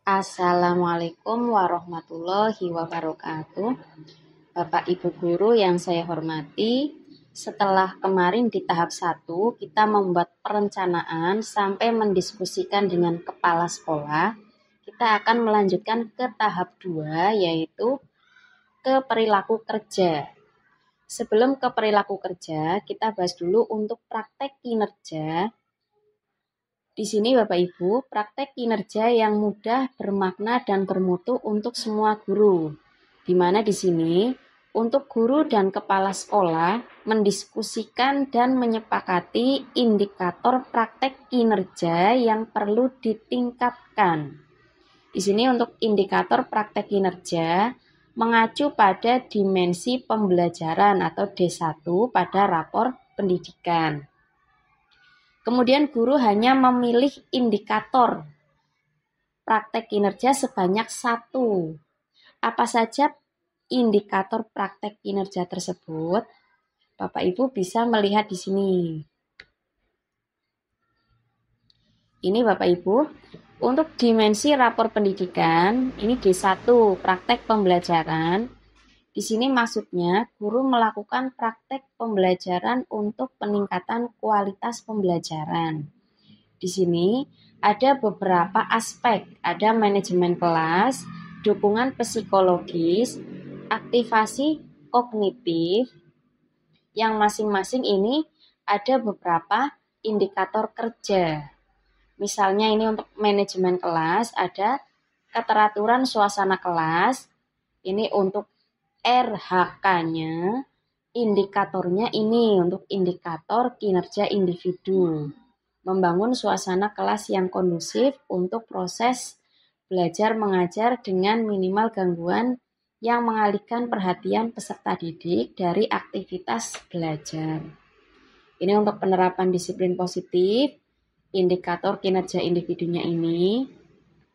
Assalamualaikum warahmatullahi wabarakatuh. Bapak Ibu guru yang saya hormati, setelah kemarin di tahap 1 kita membuat perencanaan sampai mendiskusikan dengan kepala sekolah, kita akan melanjutkan ke tahap 2 yaitu ke perilaku kerja. Sebelum ke perilaku kerja, kita bahas dulu untuk praktek kinerja. Di sini Bapak Ibu, praktek kinerja yang mudah, bermakna, dan bermutu untuk semua guru. Di mana di sini, untuk guru dan kepala sekolah mendiskusikan dan menyepakati indikator praktek kinerja yang perlu ditingkatkan. Di sini untuk indikator praktek kinerja mengacu pada dimensi pembelajaran atau D1 pada rapor pendidikan. Kemudian guru hanya memilih indikator praktek kinerja sebanyak 1. Apa saja indikator praktek kinerja tersebut? Bapak Ibu bisa melihat di sini. Ini Bapak Ibu, untuk dimensi rapor pendidikan, ini D1, praktek pembelajaran. Di sini maksudnya guru melakukan praktek pembelajaran untuk peningkatan kualitas pembelajaran. Di sini ada beberapa aspek, ada manajemen kelas, dukungan psikologis, aktivasi kognitif, yang masing-masing ini ada beberapa indikator kerja. Misalnya ini untuk manajemen kelas, ada keteraturan suasana kelas, ini untuk RHK-nya, indikatornya ini untuk indikator kinerja individu. Membangun suasana kelas yang kondusif untuk proses belajar mengajar dengan minimal gangguan yang mengalihkan perhatian peserta didik dari aktivitas belajar. Ini untuk penerapan disiplin positif, indikator kinerja individunya ini,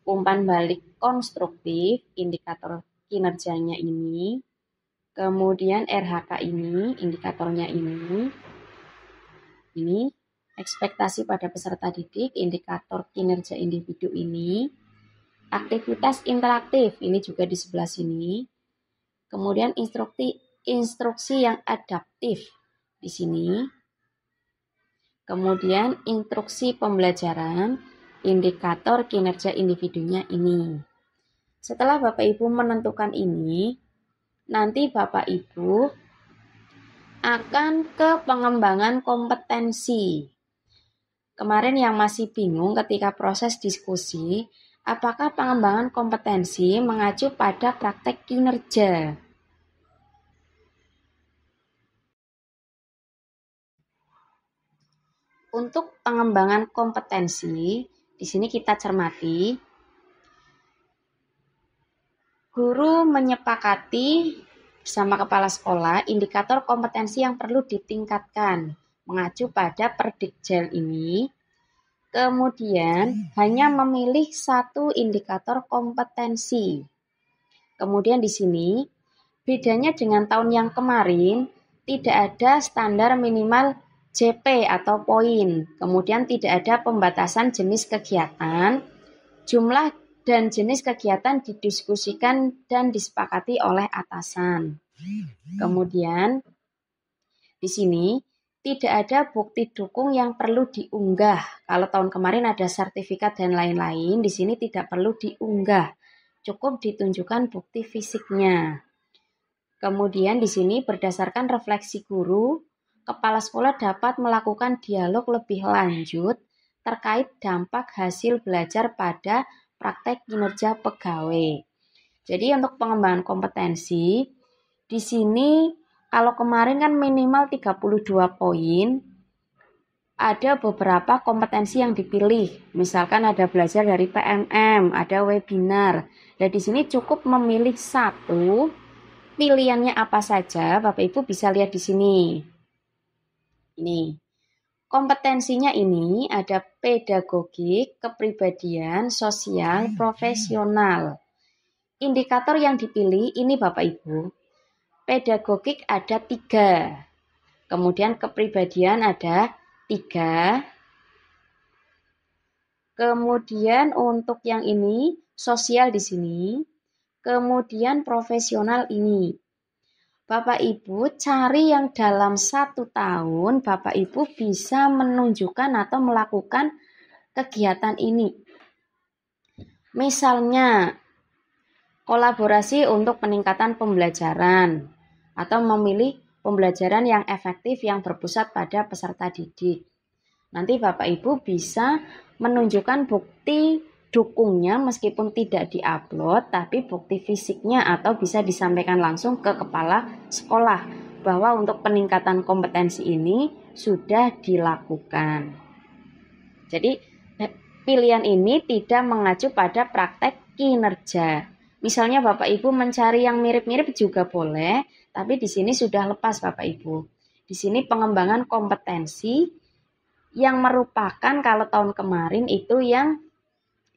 umpan balik konstruktif, indikator kinerjanya ini, kemudian RHK ini, indikatornya ini ekspektasi pada peserta didik, indikator kinerja individu ini, aktivitas interaktif, ini juga di sebelah sini, kemudian instruksi yang adaptif di sini, kemudian instruksi pembelajaran, indikator kinerja individunya ini. Setelah Bapak Ibu menentukan ini, nanti Bapak Ibu akan ke pengembangan kompetensi. Kemarin yang masih bingung ketika proses diskusi, apakah pengembangan kompetensi mengacu pada praktek kinerja? Untuk pengembangan kompetensi, di sini kita cermati, guru menyepakati bersama kepala sekolah indikator kompetensi yang perlu ditingkatkan, mengacu pada Perdikjel ini. Kemudian hanya memilih 1 indikator kompetensi. Kemudian di sini bedanya dengan tahun yang kemarin, tidak ada standar minimal JP atau poin. Kemudian tidak ada pembatasan jenis kegiatan, jumlah dan jenis kegiatan didiskusikan dan disepakati oleh atasan. Kemudian di sini tidak ada bukti dukung yang perlu diunggah. Kalau tahun kemarin ada sertifikat dan lain-lain, di sini tidak perlu diunggah. Cukup ditunjukkan bukti fisiknya. Kemudian di sini berdasarkan refleksi guru, kepala sekolah dapat melakukan dialog lebih lanjut terkait dampak hasil belajar pada praktek kinerja pegawai. Jadi untuk pengembangan kompetensi, di sini kalau kemarin kan minimal 32 poin, ada beberapa kompetensi yang dipilih. Misalkan ada belajar dari PMM, ada webinar. Dan di sini cukup memilih 1, pilihannya apa saja, Bapak Ibu bisa lihat di sini. Ini. Kompetensinya ini ada pedagogik, kepribadian, sosial, profesional. Indikator yang dipilih ini Bapak Ibu. Pedagogik ada 3. Kemudian kepribadian ada 3. Kemudian untuk yang ini, sosial di sini. Kemudian profesional ini. Bapak Ibu cari yang dalam 1 tahun Bapak Ibu bisa menunjukkan atau melakukan kegiatan ini. Misalnya, kolaborasi untuk peningkatan pembelajaran atau memilih pembelajaran yang efektif yang berpusat pada peserta didik. Nanti Bapak Ibu bisa menunjukkan bukti dukungnya meskipun tidak diupload, tapi bukti fisiknya atau bisa disampaikan langsung ke kepala sekolah bahwa untuk peningkatan kompetensi ini sudah dilakukan. Jadi pilihan ini tidak mengacu pada praktek kinerja. Misalnya Bapak Ibu mencari yang mirip-mirip juga boleh, tapi di sini sudah lepas Bapak Ibu. Di sini pengembangan kompetensi yang merupakan kalau tahun kemarin itu yang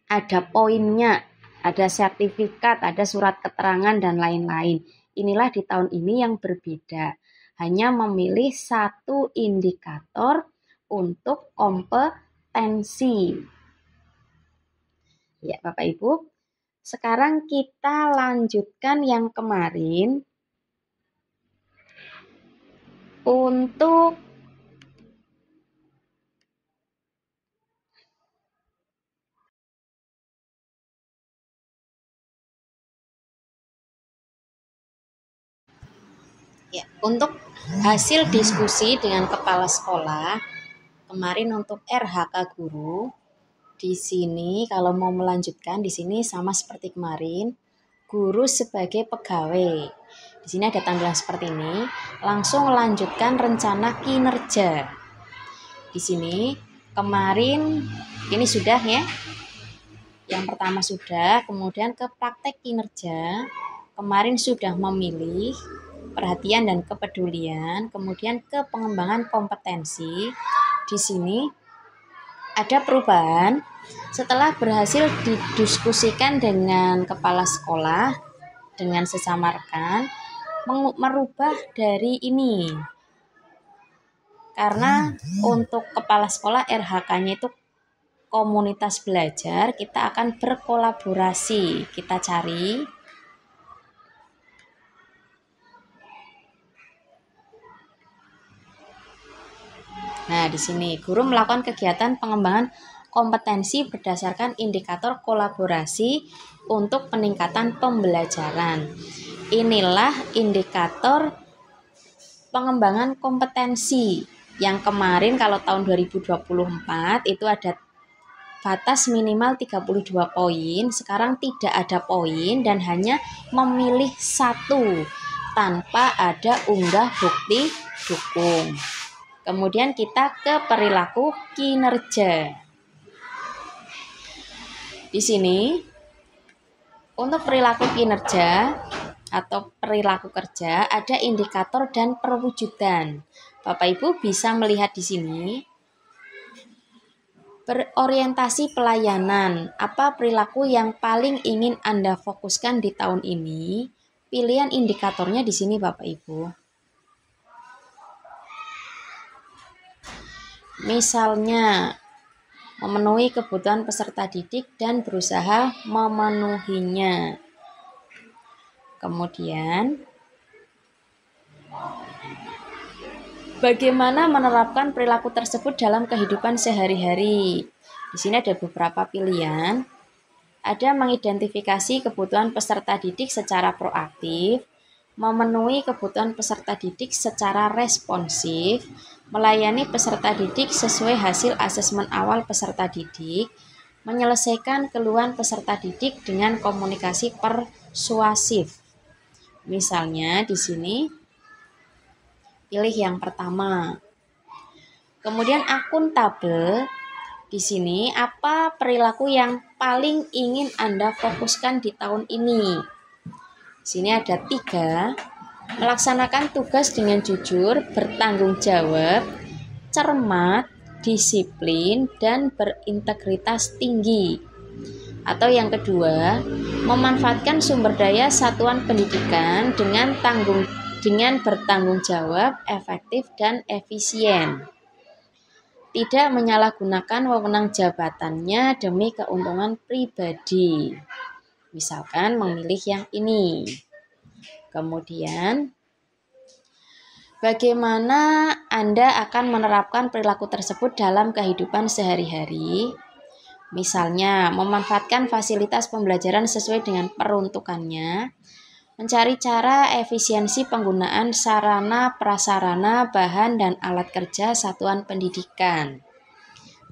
ada poinnya, ada sertifikat, ada surat keterangan dan lain-lain. Inilah di tahun ini yang berbeda. Hanya memilih satu indikator untuk kompetensi. Ya, Bapak Ibu. Sekarang kita lanjutkan yang kemarin untuk hasil diskusi dengan kepala sekolah kemarin untuk RHK guru. Di sini kalau mau melanjutkan di sini sama seperti kemarin, guru sebagai pegawai. Di sini ada tampilan seperti ini. Langsung lanjutkan rencana kinerja. Di sini kemarin ini sudah ya. Yang pertama sudah, kemudian ke praktek kinerja. Kemarin sudah memilih perhatian dan kepedulian, kemudian ke pengembangan kompetensi. Di sini ada perubahan setelah berhasil didiskusikan dengan kepala sekolah, dengan sesama rekan, merubah dari ini. Karena untuk kepala sekolah RHK-nya itu komunitas belajar, kita akan berkolaborasi. Kita cari Nah, di sini guru melakukan kegiatan pengembangan kompetensi berdasarkan indikator kolaborasi untuk peningkatan pembelajaran. Inilah indikator pengembangan kompetensi yang kemarin kalau tahun 2024 itu ada batas minimal 32 poin, sekarang tidak ada poin dan hanya memilih satu tanpa ada unggah bukti dukung. Kemudian kita ke perilaku kinerja. Di sini untuk perilaku kinerja atau perilaku kerja ada indikator dan perwujudan. Bapak Ibu bisa melihat di sini berorientasi pelayanan. Apa perilaku yang paling ingin Anda fokuskan di tahun ini? Pilihan indikatornya di sini Bapak Ibu. Misalnya, memenuhi kebutuhan peserta didik dan berusaha memenuhinya. Kemudian, bagaimana menerapkan perilaku tersebut dalam kehidupan sehari-hari? Di sini ada beberapa pilihan. Ada mengidentifikasi kebutuhan peserta didik secara proaktif, memenuhi kebutuhan peserta didik secara responsif, melayani peserta didik sesuai hasil asesmen awal peserta didik, menyelesaikan keluhan peserta didik dengan komunikasi persuasif. Misalnya di sini pilih yang pertama. Kemudian akuntabel. Di sini apa perilaku yang paling ingin Anda fokuskan di tahun ini? Di sini ada 3. Melaksanakan tugas dengan jujur, bertanggung jawab, cermat, disiplin, dan berintegritas tinggi. Atau yang kedua, memanfaatkan sumber daya satuan pendidikan dengan bertanggung jawab, efektif, dan efisien. tidak menyalahgunakan wewenang jabatannya demi keuntungan pribadi. Misalkan memilih yang ini. Kemudian, bagaimana Anda akan menerapkan perilaku tersebut dalam kehidupan sehari-hari? Misalnya, memanfaatkan fasilitas pembelajaran sesuai dengan peruntukannya, mencari cara efisiensi penggunaan sarana, prasarana, bahan, dan alat kerja satuan pendidikan.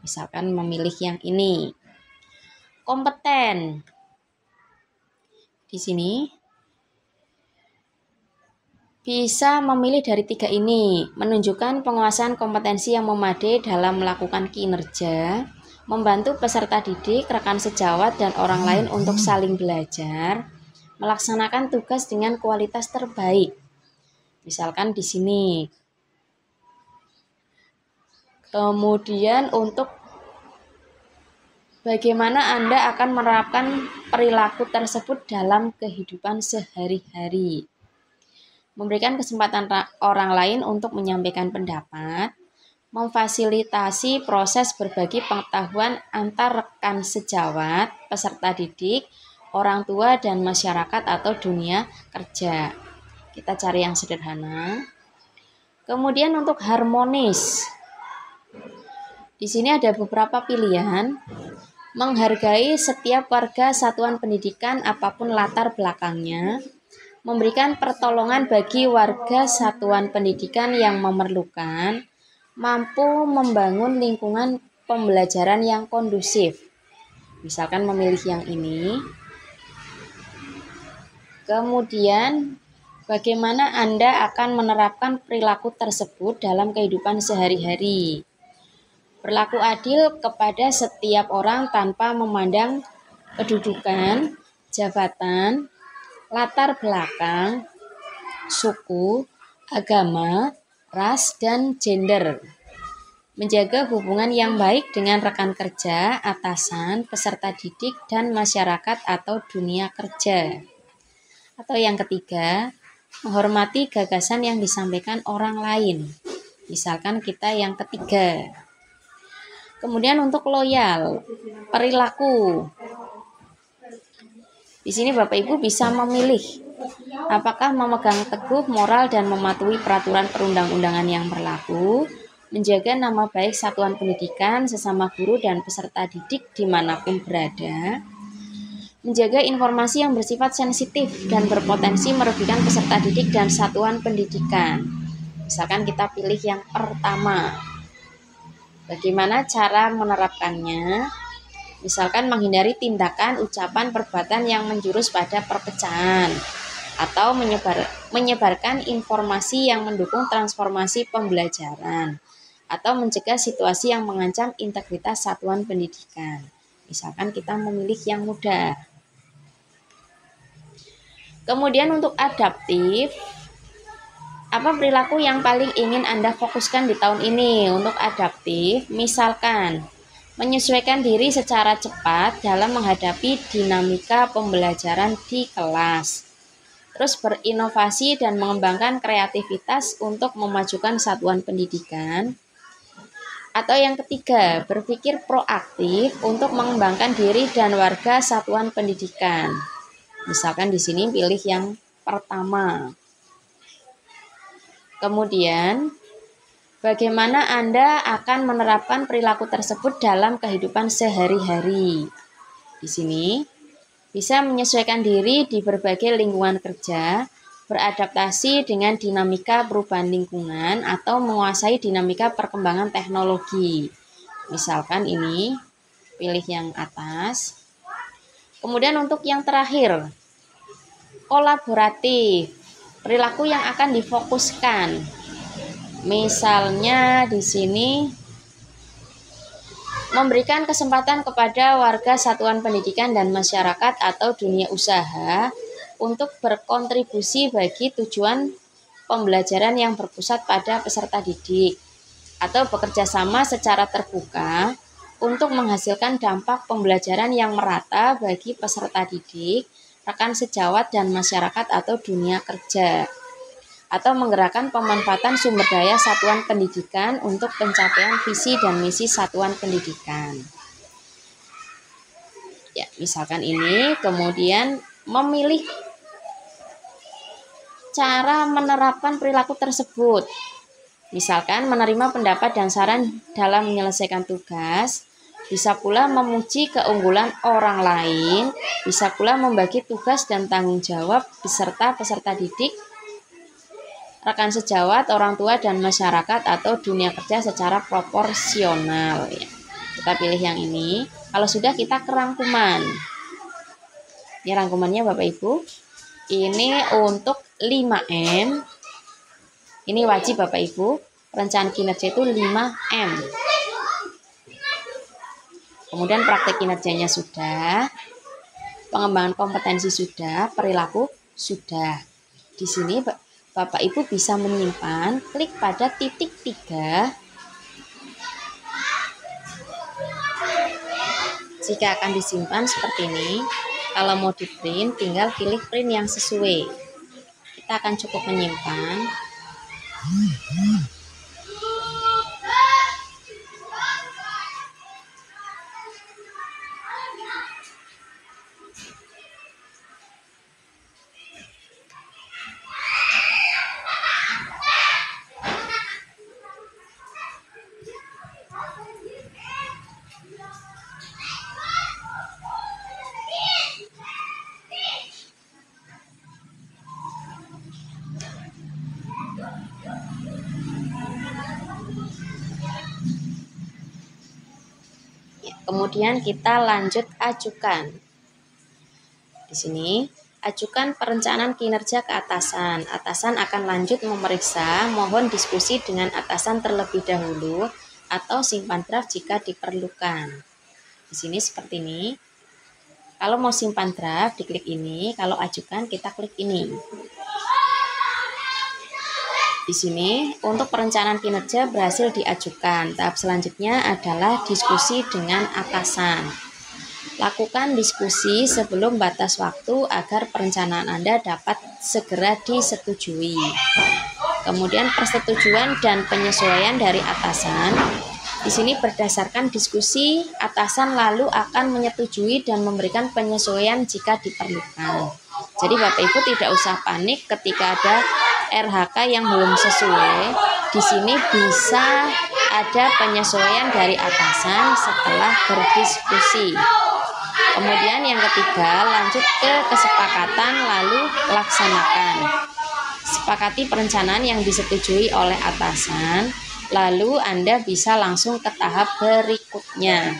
Misalkan memilih yang ini. Kompeten. Di sini bisa memilih dari 3 ini, menunjukkan penguasaan kompetensi yang memadai dalam melakukan kinerja, membantu peserta didik, rekan sejawat, dan orang lain untuk saling belajar, melaksanakan tugas dengan kualitas terbaik. Misalkan di sini. Kemudian untuk bagaimana Anda akan menerapkan perilaku tersebut dalam kehidupan sehari-hari. Memberikan kesempatan orang lain untuk menyampaikan pendapat, memfasilitasi proses berbagi pengetahuan antar rekan sejawat, peserta didik, orang tua, dan masyarakat atau dunia kerja. Kita cari yang sederhana. Kemudian untuk harmonis. Di sini ada beberapa pilihan. Menghargai setiap warga satuan pendidikan apapun latar belakangnya. Memberikan pertolongan bagi warga satuan pendidikan yang memerlukan. Mampu membangun lingkungan pembelajaran yang kondusif. Misalkan memilih yang ini. Kemudian, bagaimana Anda akan menerapkan perilaku tersebut dalam kehidupan sehari-hari? Berlaku adil kepada setiap orang tanpa memandang kedudukan, jabatan, latar belakang, suku, agama, ras, dan gender. Menjaga hubungan yang baik dengan rekan kerja, atasan, peserta didik, dan masyarakat atau dunia kerja. Atau yang ketiga, menghormati gagasan yang disampaikan orang lain. Misalkan kita yang ketiga. Kemudian untuk loyal, perilaku. Di sini Bapak Ibu bisa memilih apakah memegang teguh moral dan mematuhi peraturan perundang-undangan yang berlaku, menjaga nama baik satuan pendidikan, sesama guru dan peserta didik dimanapun berada, menjaga informasi yang bersifat sensitif dan berpotensi merugikan peserta didik dan satuan pendidikan. Misalkan kita pilih yang pertama. Bagaimana cara menerapkannya? Misalkan menghindari tindakan, ucapan, perbuatan yang menjurus pada perpecahan atau menyebarkan informasi yang mendukung transformasi pembelajaran atau mencegah situasi yang mengancam integritas satuan pendidikan. Misalkan kita memilih yang mudah. Kemudian untuk adaptif, apa perilaku yang paling ingin Anda fokuskan di tahun ini? Untuk adaptif, misalkan menyesuaikan diri secara cepat dalam menghadapi dinamika pembelajaran di kelas. Terus berinovasi dan mengembangkan kreativitas untuk memajukan satuan pendidikan. Atau yang ketiga, berpikir proaktif untuk mengembangkan diri dan warga satuan pendidikan. Misalkan di sini pilih yang pertama. Kemudian, bagaimana Anda akan menerapkan perilaku tersebut dalam kehidupan sehari-hari? Di sini, bisa menyesuaikan diri di berbagai lingkungan kerja, beradaptasi dengan dinamika perubahan lingkungan, atau menguasai dinamika perkembangan teknologi. Misalkan ini, pilih yang atas. Kemudian untuk yang terakhir, kolaboratif. Perilaku yang akan difokuskan. Misalnya di sini memberikan kesempatan kepada warga satuan pendidikan dan masyarakat atau dunia usaha untuk berkontribusi bagi tujuan pembelajaran yang berpusat pada peserta didik atau bekerja sama secara terbuka untuk menghasilkan dampak pembelajaran yang merata bagi peserta didik, rekan sejawat, dan masyarakat atau dunia kerja. atau menggerakkan pemanfaatan sumber daya satuan pendidikan untuk pencapaian visi dan misi satuan pendidikan. Ya, misalkan ini, kemudian memilih cara menerapkan perilaku tersebut. Misalkan menerima pendapat dan saran dalam menyelesaikan tugas, bisa pula memuji keunggulan orang lain, bisa pula membagi tugas dan tanggung jawab beserta peserta didik, rekan sejawat, orang tua, dan masyarakat atau dunia kerja secara proporsional. Ya. Kita pilih yang ini. Kalau sudah, kita ke rangkuman. Ini rangkumannya Bapak Ibu. Ini untuk 5M. Ini wajib Bapak Ibu. Perencanaan kinerja itu 5M. Kemudian praktek kinerjanya sudah. Pengembangan kompetensi sudah. Perilaku sudah. Di sini Bapak Ibu bisa menyimpan, klik pada titik 3. Jika akan disimpan seperti ini, kalau mau di print, tinggal pilih print yang sesuai. Kita akan cukup menyimpan. Kemudian kita lanjut ajukan. Di sini, ajukan perencanaan kinerja ke atasan. Atasan akan lanjut memeriksa, mohon diskusi dengan atasan terlebih dahulu, atau simpan draft jika diperlukan. Di sini seperti ini. Kalau mau simpan draft, diklik ini. Kalau ajukan, kita klik ini. Di sini, untuk perencanaan kinerja berhasil diajukan. Tahap selanjutnya adalah diskusi dengan atasan. Lakukan diskusi sebelum batas waktu agar perencanaan Anda dapat segera disetujui. Kemudian persetujuan dan penyesuaian dari atasan. Di sini berdasarkan diskusi, atasan lalu akan menyetujui dan memberikan penyesuaian jika diperlukan. Jadi Bapak Ibu tidak usah panik ketika ada RHK yang belum sesuai. Di sini bisa ada penyesuaian dari atasan setelah berdiskusi. Kemudian yang ketiga, lanjut ke kesepakatan lalu laksanakan. Sepakati perencanaan yang disetujui oleh atasan, lalu Anda bisa langsung ke tahap berikutnya,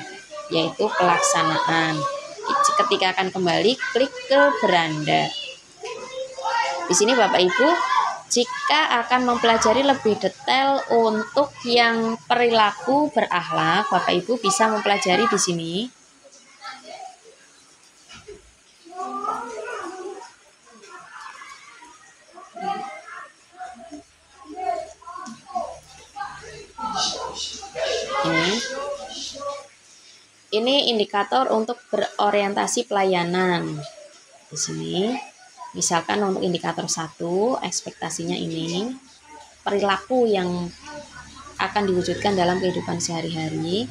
yaitu pelaksanaan. Ketika akan kembali, klik ke beranda. Di sini Bapak Ibu, jika akan mempelajari lebih detail untuk yang perilaku berakhlak, Bapak Ibu bisa mempelajari di sini. Ini indikator untuk berorientasi pelayanan. Di sini, misalkan untuk indikator 1, ekspektasinya ini, perilaku yang akan diwujudkan dalam kehidupan sehari-hari.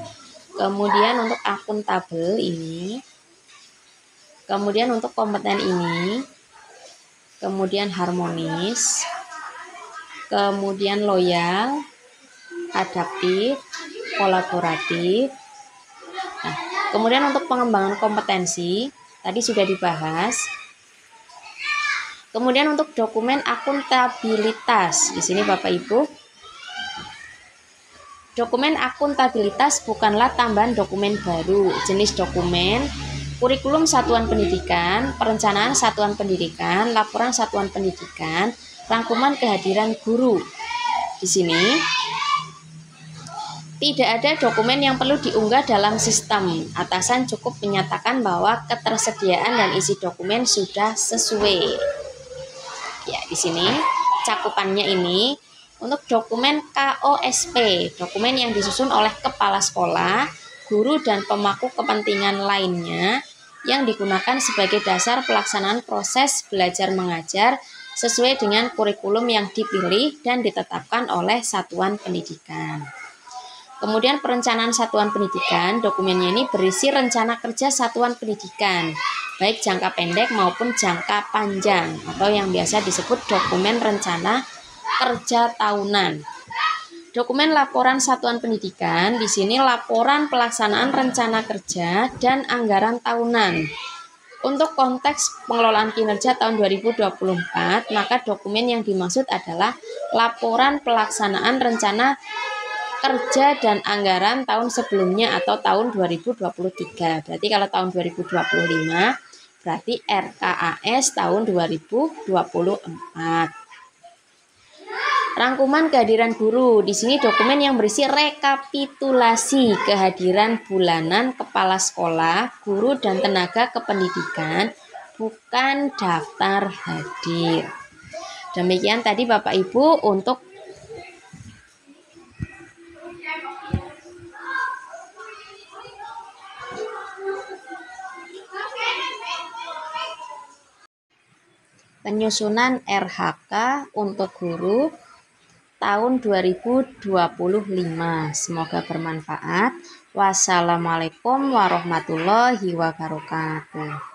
Kemudian untuk akuntabel ini, kemudian untuk kompeten ini, kemudian harmonis, kemudian loyal, adaptif, kolaboratif. Nah, kemudian untuk pengembangan kompetensi, tadi sudah dibahas. Kemudian untuk dokumen akuntabilitas, di sini Bapak Ibu, dokumen akuntabilitas bukanlah tambahan dokumen baru, jenis dokumen, kurikulum satuan pendidikan, perencanaan satuan pendidikan, laporan satuan pendidikan, rangkuman kehadiran guru. Di sini tidak ada dokumen yang perlu diunggah dalam sistem. Atasan cukup menyatakan bahwa ketersediaan dan isi dokumen sudah sesuai. Ya, di sini cakupannya ini untuk dokumen KOSP, dokumen yang disusun oleh kepala sekolah, guru, dan pemangku kepentingan lainnya yang digunakan sebagai dasar pelaksanaan proses belajar mengajar sesuai dengan kurikulum yang dipilih dan ditetapkan oleh satuan pendidikan. Kemudian perencanaan satuan pendidikan, dokumennya ini berisi rencana kerja satuan pendidikan, baik jangka pendek maupun jangka panjang, atau yang biasa disebut dokumen rencana kerja tahunan. Dokumen laporan satuan pendidikan, di sini laporan pelaksanaan rencana kerja dan anggaran tahunan. Untuk konteks pengelolaan kinerja tahun 2024, maka dokumen yang dimaksud adalah laporan pelaksanaan rencana kerja dan anggaran tahun sebelumnya atau tahun 2023. Berarti kalau tahun 2025, berarti RKAS tahun 2024. Rangkuman kehadiran guru. Di sini dokumen yang berisi rekapitulasi kehadiran bulanan kepala sekolah, guru dan tenaga kependidikan, bukan daftar hadir. Demikian tadi Bapak Ibu untuk penyusunan RHK untuk guru tahun 2025. Semoga bermanfaat. Wassalamualaikum warahmatullahi wabarakatuh.